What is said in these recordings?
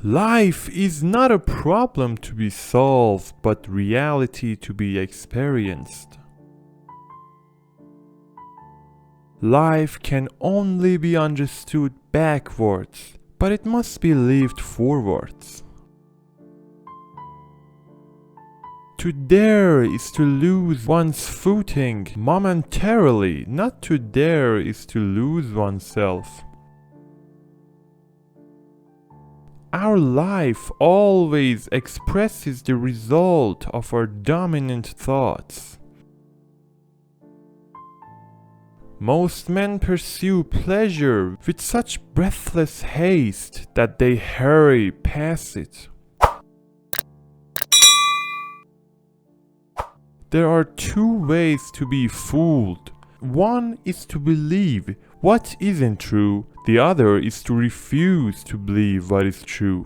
Life is not a problem to be solved, but reality to be experienced. Life can only be understood backwards, but it must be lived forwards. To dare is to lose one's footing momentarily, not to dare is to lose oneself. Our life always expresses the result of our dominant thoughts. Most men pursue pleasure with such breathless haste that they hurry past it. There are two ways to be fooled. One is to believe what isn't true, the other is to refuse to believe what is true.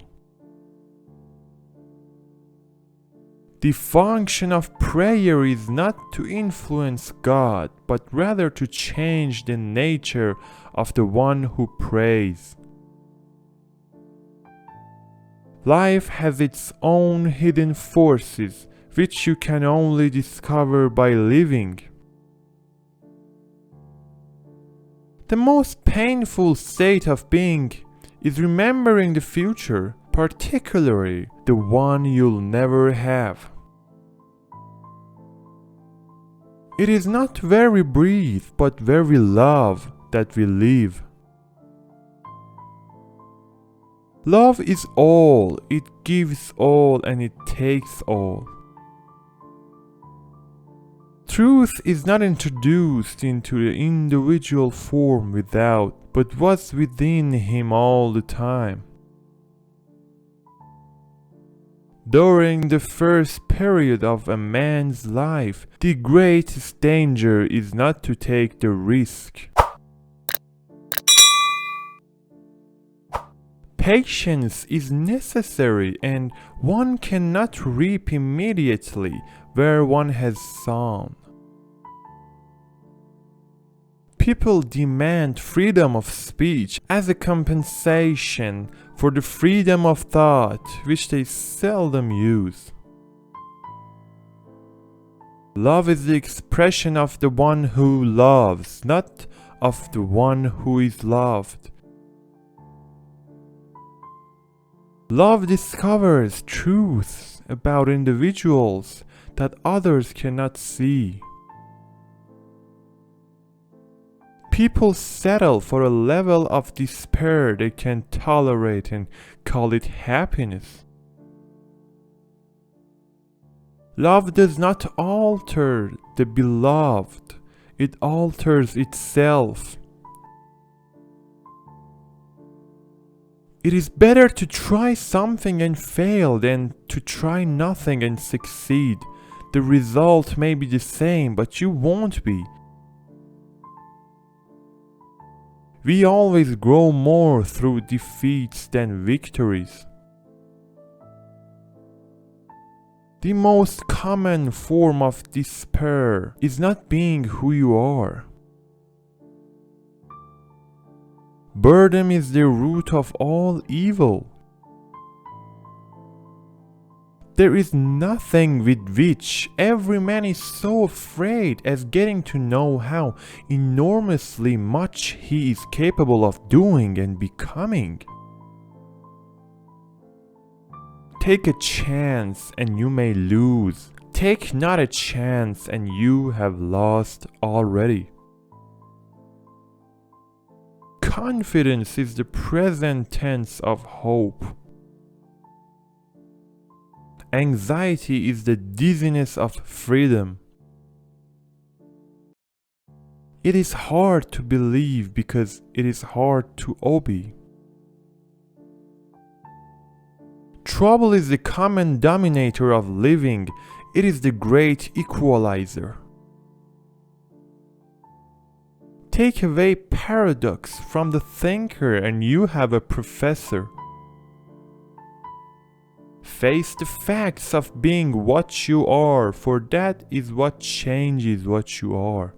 The function of prayer is not to influence God, but rather to change the nature of the one who prays. Life has its own hidden forces, which you can only discover by living. The most painful state of being is remembering the future, particularly the one you'll never have. It is not very brief, but very love that we live. Love is all, it gives all and it takes all. Truth is not introduced into the individual form without, but was within him all the time. During the first period of a man's life, the greatest danger is not to take the risk. Patience is necessary, and one cannot reap immediately where one has sown. People demand freedom of speech as a compensation for the freedom of thought, which they seldom use. Love is the expression of the one who loves, not of the one who is loved. Love discovers truths about individuals that others cannot see. People settle for a level of despair they can tolerate and call it happiness. Love does not alter the beloved, it alters itself. It is better to try something and fail than to try nothing and succeed. The result may be the same, but you won't be. We always grow more through defeats than victories. The most common form of despair is not being who you are. Boredom is the root of all evil. There is nothing with which every man is so afraid as getting to know how enormously much he is capable of doing and becoming. Take a chance and you may lose. Take not a chance and you have lost already. Confidence is the present tense of hope. Anxiety is the dizziness of freedom. It is hard to believe because it is hard to obey. Trouble is the common denominator of living. It is the great equalizer. Take away paradox from the thinker and you have a professor. Face the facts of being what you are, for that is what changes what you are.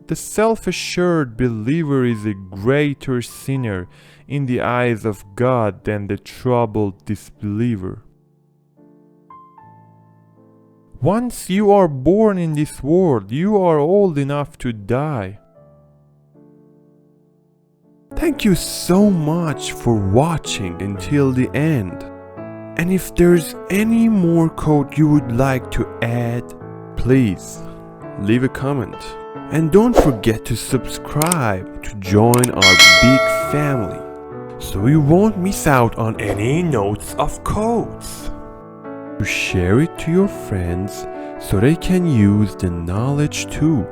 the self-assured believer is a greater sinner in the eyes of God than the troubled disbeliever. Once you are born in this world, you are old enough to die. Thank you so much for watching until the end. And if there's any more code you would like to add, please leave a comment. And don't forget to subscribe to join our big family, so you won't miss out on any notes of codes. To share it to your friends so they can use the knowledge too.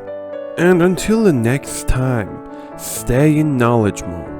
And until the next time, stay in knowledge mode.